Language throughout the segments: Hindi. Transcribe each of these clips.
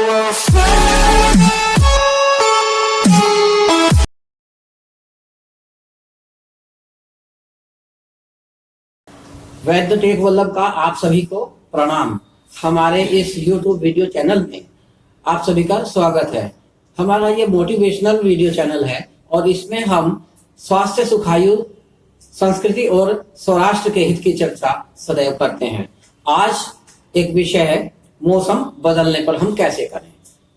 वैद्य टेक वल्लभ का आप सभी को प्रणाम। हमारे इस YouTube वीडियो चैनल में आप सभी का स्वागत है। हमारा ये मोटिवेशनल वीडियो चैनल है और इसमें हम स्वास्थ्य, सुखायु, संस्कृति और स्वराष्ट्र के हित की चर्चा सदैव करते हैं। आज एक विषय है, मौसम बदलने पर हम कैसे करें।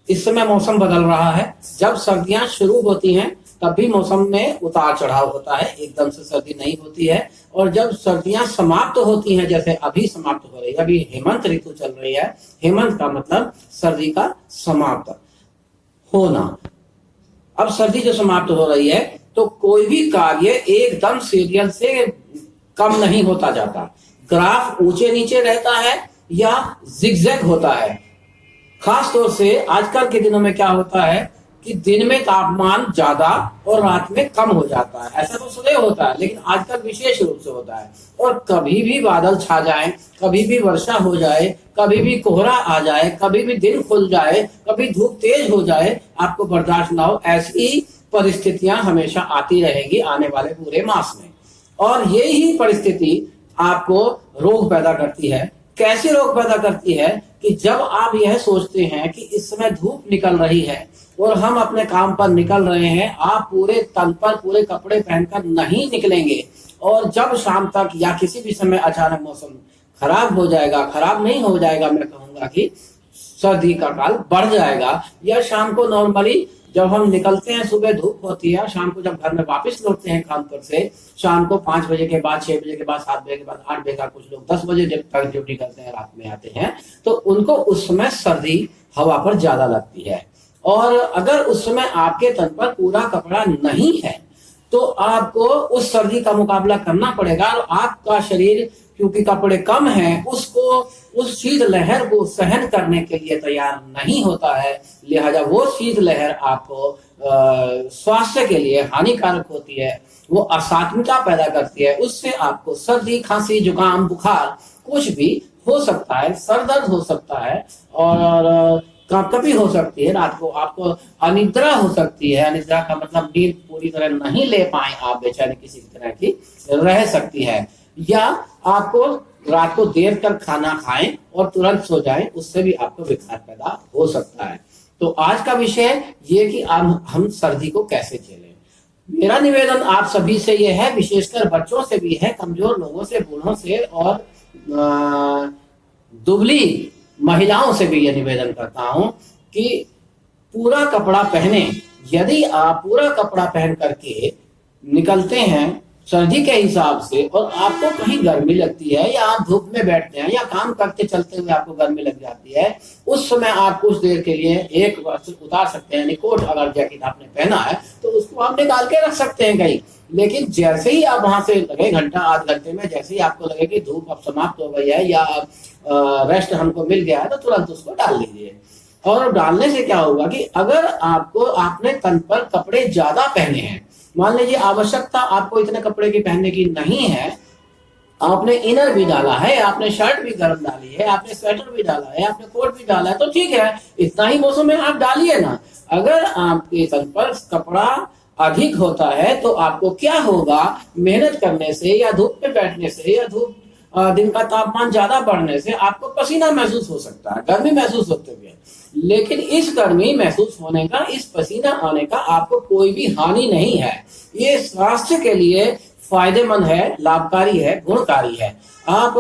इस समय मौसम बदल रहा है। जब सर्दियां शुरू होती हैं तब भी मौसम में उतार चढ़ाव होता है, एकदम से सर्दी नहीं होती है। और जब सर्दियां समाप्त होती हैं, जैसे अभी समाप्त हो रही है, अभी हेमंत ऋतु चल रही है। हेमंत का मतलब सर्दी का समाप्त होना। अब सर्दी जो समाप्त हो रही है तो कोई भी कार्य एकदम सीरियल से कम नहीं होता जाता। ग्राफ ऊंचे नीचे रहता है या जिगजैग होता है। खास तौर से आजकल के दिनों में क्या होता है कि दिन में तापमान ज्यादा और रात में कम हो जाता है। ऐसा तो सदैव होता है, लेकिन आजकल विशेष रूप से होता है। और कभी भी बादल छा जाए, कभी भी वर्षा हो जाए, कभी भी कोहरा आ जाए, कभी भी दिन खुल जाए, कभी धूप तेज हो जाए, आपको बर्दाश्त ना हो, ऐसी परिस्थितियां हमेशा आती रहेगी आने वाले पूरे मास में। और यही परिस्थिति आपको रोग पैदा करती है। कैसे रोग पैदा करती है कि जब आप यह सोचते हैं कि इस समय धूप निकल रही है और हम अपने काम पर निकल रहे हैं, आप पूरे तन पर पूरे कपड़े पहनकर नहीं निकलेंगे और जब शाम तक या किसी भी समय अचानक मौसम खराब हो जाएगा, खराब नहीं हो जाएगा, मैं कहूंगा कि सर्दी का काल बढ़ जाएगा। या शाम को नॉर्मली जब हम निकलते हैं, सुबह धूप होती है, शाम को जब घर में वापस लौटते हैं काम पर से, शाम को 5 बजे के बाद, 6 बजे के बाद, 7 बजे के बाद, 8 बजे का, कुछ लोग 10 बजे जब तक ड्यूटी करते हैं, रात में आते हैं, तो उनको उस समय सर्दी हवा पर ज्यादा लगती है। और अगर उस समय आपके तन पर पूरा कपड़ा नहीं है तो आपको उस सर्दी का मुकाबला करना पड़ेगा। और आपका शरीर क्योंकि कपड़े कम हैं, उसको उस शीत लहर को सहन करने के लिए तैयार नहीं होता है। लिहाजा वो शीत लहर आपको स्वास्थ्य के लिए हानिकारक होती है, वो असात्मता पैदा करती है। उससे आपको सर्दी, खांसी, जुकाम, बुखार कुछ भी हो सकता है, सर दर्द हो सकता है और कभी हो सकती है। रात को आपको अनिद्रा हो सकती है। अनिद्रा का मतलब नींद पूरी तरह नहीं ले पाए आप, बेचैनी किसी तरह की रह सकती है। या आपको रात को देर तक खाना खाएं और तुरंत सो जाएं, उससे भी आपको विकार पैदा हो सकता है। तो आज का विषय ये कि हम सर्दी को कैसे झेलें। मेरा निवेदन आप सभी से ये है, विशेषकर बच्चों से भी है, कमजोर लोगों से, बूढ़ों से और दुबली महिलाओं से भी यह निवेदन करता हूं कि पूरा कपड़ा पहने। यदि आप पूरा कपड़ा पहन करके निकलते हैं सर्दी के हिसाब से और आपको कहीं गर्मी लगती है या आप धूप में बैठते हैं या काम करते चलते हुए आपको गर्मी लग जाती है, उस समय आप कुछ देर के लिए एक वस्त्र उतार सकते हैं। कोट अगर जैकेट आपने पहना है तो उसको आप निकाल के रख सकते हैं कहीं। लेकिन जैसे ही आप वहां से लगे घंटा आध घंटे में, जैसे ही आपको लगे कि धूप अब समाप्त हो गई है या अब रेस्ट हमको मिल गया है, तो तुरंत उसको डाल लीजिए। और डालने से क्या होगा कि अगर आपने तन पर कपड़े ज्यादा पहने हैं, मान लीजिए आवश्यकता आपको इतने कपड़े की पहनने की नहीं है, आपने इनर भी डाला है, आपने शर्ट भी गर्म डाली है, आपने स्वेटर भी डाला है, आपने कोट भी डाला है, तो ठीक है, इतना ही मौसम में आप डालिए ना। अगर आपके तन पर कपड़ा अधिक होता है तो आपको क्या होगा, मेहनत करने से या धूप में बैठने से या धूप दिन का तापमान ज्यादा बढ़ने से आपको पसीना महसूस हो सकता है, गर्मी महसूस होते हुए। लेकिन इस गर्मी महसूस होने का, इस पसीना आने का आपको कोई भी हानि नहीं है। ये स्वास्थ्य के लिए फायदेमंद है, लाभकारी है, गुणकारी है। आप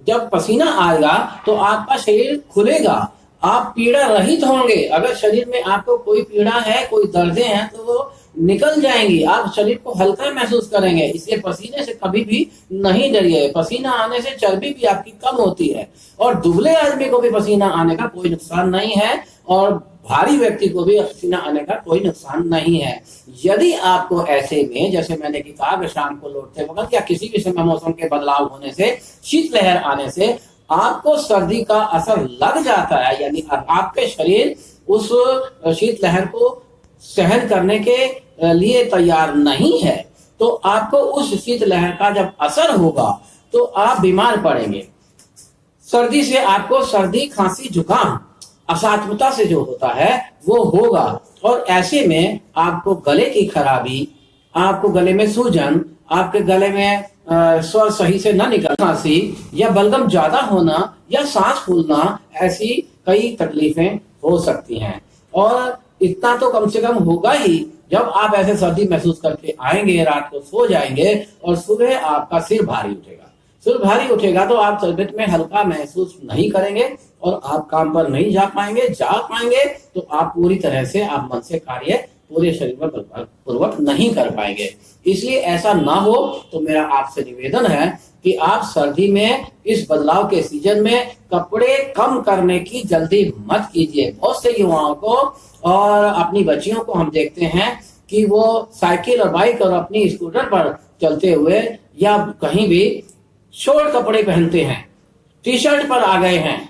जब पसीना आएगा तो आपका शरीर खुलेगा, आप पीड़ा रहित होंगे। अगर शरीर में आपको कोई पीड़ा है, कोई दर्दें हैं, तो वो निकल जाएंगी। आप शरीर को हल्का महसूस करेंगे। इसलिए पसीने से कभी भी नहीं डरिए। पसीना आने से चर्बी भी आपकी कम होती है और दुबले आदमी को भी पसीना आने का कोई नुकसान नहीं है और भारी व्यक्ति को भी पसीना आने का कोई नुकसान नहीं है। यदि आपको ऐसे में, जैसे मैंने कहा, शाम को लौटते वक्त या किसी भी समय मौसम के बदलाव होने से, शीतलहर आने से आपको सर्दी का असर लग जाता है, यानी आपके शरीर उस शीतलहर को सहन करने के लिए तैयार नहीं है, तो आपको उस शीतलहर का जब असर होगा तो आप बीमार पड़ेंगे। सर्दी से आपको सर्दी, खांसी, जुकाम असात्मता से जो होता है वो होगा। और ऐसे में आपको गले की खराबी, आपको गले में सूजन, आपके गले में स्वर सही से न निकल, खांसी या बलगम ज्यादा होना या सांस फूलना, ऐसी कई तकलीफें हो सकती हैं। और इतना तो कम से कम होगा ही, जब आप ऐसे सर्दी महसूस करके आएंगे, रात को सो जाएंगे और सुबह आपका सिर भारी उठेगा। सिर भारी उठेगा तो आप तबीयत में हल्का महसूस नहीं करेंगे और आप काम पर नहीं जा पाएंगे तो आप पूरी तरह से आप मन से कार्य पूरे शरीर में पूर्वक नहीं कर पाएंगे। इसलिए ऐसा ना हो तो मेरा आपसे निवेदन है कि आप सर्दी में इस बदलाव के सीजन में कपड़े कम करने की जल्दी मत कीजिए। बहुत से युवाओं को और अपनी बच्चियों को हम देखते हैं कि वो साइकिल और बाइक और अपनी स्कूटर पर चलते हुए या कहीं भी शॉर्ट कपड़े पहनते हैं, टी शर्ट पर आ गए हैं,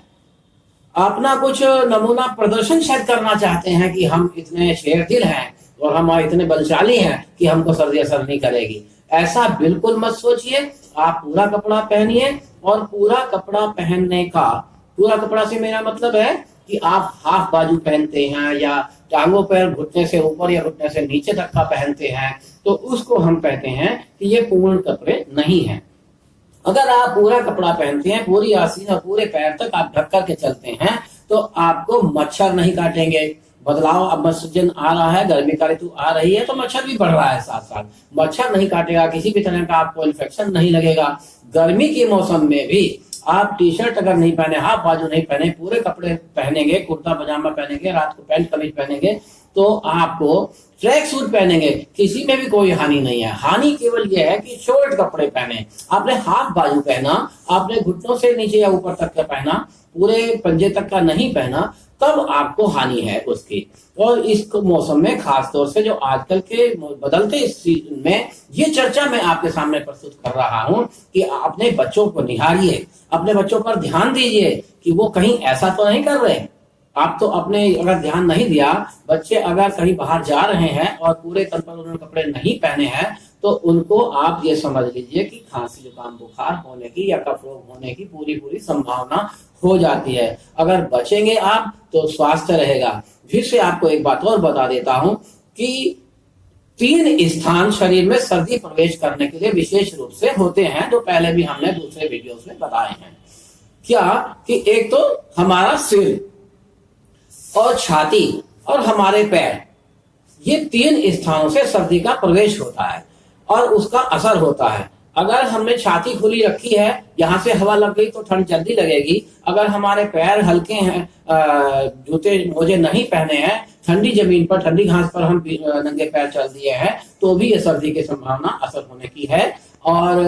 अपना कुछ नमूना प्रदर्शन शायद करना चाहते हैं कि हम इतने शेर दिल हैं और हम इतने बलशाली हैं कि हमको सर्दी असर नहीं करेगी। ऐसा बिल्कुल मत सोचिए। आप पूरा कपड़ा पहनिए, और पूरा कपड़ा पहनने का, पूरा कपड़ा से मेरा मतलब है कि आप हाफ बाजू पहनते हैं या टांगों पर घुटने से ऊपर या घुटने से नीचे तक का पहनते हैं, तो उसको हम कहते हैं कि ये पूर्ण कपड़े नहीं है। अगर आप पूरा कपड़ा पहनते हैं, पूरी आसीन और पूरे पैर तक आप ढक करके चलते हैं, तो आपको मच्छर नहीं काटेंगे। बदलाव, अब सीजन आ रहा है, गर्मी का ऋतु आ रही है, तो मच्छर भी बढ़ रहा है, साथ साथ मच्छर नहीं काटेगा, किसी भी तरह का आपको इन्फेक्शन नहीं लगेगा। गर्मी के मौसम में भी आप टी शर्ट अगर नहीं पहने, हाफ बाजू नहीं पहने, पूरे कपड़े पहनेंगे, कुर्ता पजामा पहनेंगे, रात को पैंट कमीज पहनेंगे, तो आपको ट्रैक सूट पहनेंगे, किसी में भी कोई हानि नहीं है। हानि केवल यह है कि शॉर्ट कपड़े पहने, आपने हाफ बाजू पहना, आपने घुटनों से नीचे या ऊपर तक का पहना, पूरे पंजे तक का नहीं पहना, तब आपको हानि है उसकी। और इस मौसम में खास तौर से जो आजकल के बदलते सीजन में ये चर्चा मैं आपके सामने प्रस्तुत कर रहा हूं कि अपने बच्चों को निहारिए, अपने बच्चों पर ध्यान दीजिए कि वो कहीं ऐसा तो नहीं कर रहे। आप तो अपने अगर ध्यान नहीं दिया, बच्चे अगर कहीं बाहर जा रहे हैं और पूरे तन पर उन्होंने कपड़े नहीं पहने हैं, तो उनको आप ये समझ लीजिए कि खांसी जुकाम बुखार होने की या कफ रोग होने की पूरी संभावना हो जाती है। अगर बचेंगे आप तो स्वास्थ्य रहेगा। फिर से आपको एक बात और बता देता हूं कि 3 स्थान शरीर में सर्दी प्रवेश करने के लिए विशेष रूप से होते हैं, जो पहले भी हमने दूसरे वीडियोस में बताए हैं। क्या कि एक तो हमारा सिर और छाती और हमारे पैर, ये 3 स्थानों से सर्दी का प्रवेश होता है और उसका असर होता है। अगर हमने छाती खुली रखी है, यहाँ से हवा लग गई तो ठंड जल्दी लगेगी। अगर हमारे पैर हल्के हैं, जूते मोजे नहीं पहने हैं, ठंडी जमीन पर, ठंडी घास पर हम नंगे पैर चल दिए हैं, तो भी ये सर्दी की संभावना असर होने की है। और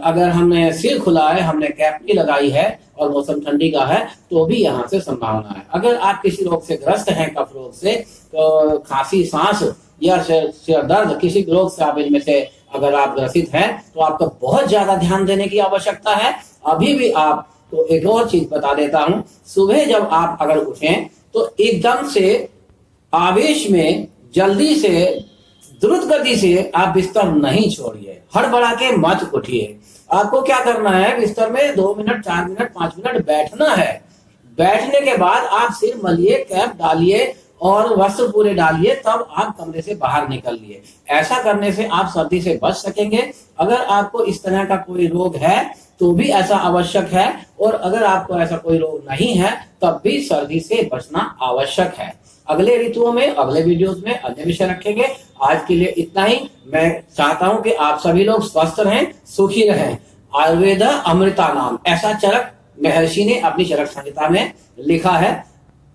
अगर हमने सिर खुला है, हमने कैप भी लगाई है और मौसम ठंडी का है, तो भी यहाँ से संभावना है। अगर आप किसी रोग से ग्रस्त हैं, कफ रोग से, तो खांसी, सांस या सिर दर्द, किसी रोग से आप इनमें से अगर आप ग्रसित हैं, तो आपको बहुत ज्यादा ध्यान देने की आवश्यकता है। अभी भी आपको एक और चीज बता देता हूं, सुबह जब आप अगर उठें तो एकदम से आवेश में जल्दी से द्रुत गति से आप बिस्तर नहीं छोड़िए, हड़बड़ा के मत उठिए। आपको क्या करना है, बिस्तर में 2 मिनट, 4 मिनट, 5 मिनट बैठना है। बैठने के बाद आप सिर मलिए, कैप डालिए और वस्त्र पूरे डालिए, तब आप कमरे से बाहर निकलिए। ऐसा करने से आप सर्दी से बच सकेंगे। अगर आपको इस तरह का कोई रोग है तो भी ऐसा आवश्यक है, और अगर आपको ऐसा कोई रोग नहीं है तब भी सर्दी से बचना आवश्यक है। अगले ऋतुओं में, अगले वीडियोस में अन्य विषय रखेंगे। आज के लिए इतना ही। मैं चाहता हूं कि आप सभी लोग स्वस्थ रहें, सुखी रहें। आयुर्वेद अमृता नाम, ऐसा चरक महर्षि ने अपनी चरक संहिता में लिखा है।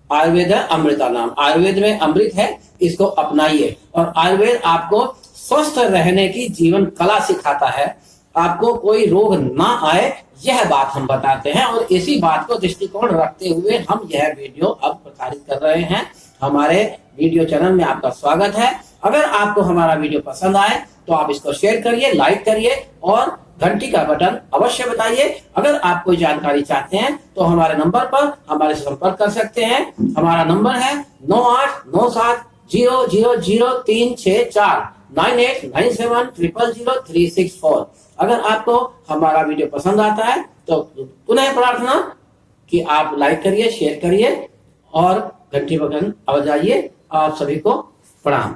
आयुर्वेद अमृता नाम, आयुर्वेद में अमृत है, इसको अपनाइए। और आयुर्वेद आपको स्वस्थ रहने की जीवन कला सिखाता है। आपको कोई रोग ना आए, यह बात हम बताते हैं, और इसी बात को दृष्टिकोण रखते हुए हम यह वीडियो अब प्रसारित कर रहे हैं। हमारे वीडियो चैनल में आपका स्वागत है। अगर आपको हमारा वीडियो पसंद आए तो आप इसको शेयर करिए, लाइक करिए और घंटी का बटन अवश्य बताइए। अगर आप कोई जानकारी चाहते हैं तो हमारे नंबर पर हमारे संपर्क कर सकते हैं। हमारा नंबर है 9897000364 9897000364। अगर आपको हमारा वीडियो पसंद आता है तो पुनः प्रार्थना कि आप लाइक करिए, शेयर करिए और घंटी बटन बजाइए। आप सभी को प्रणाम।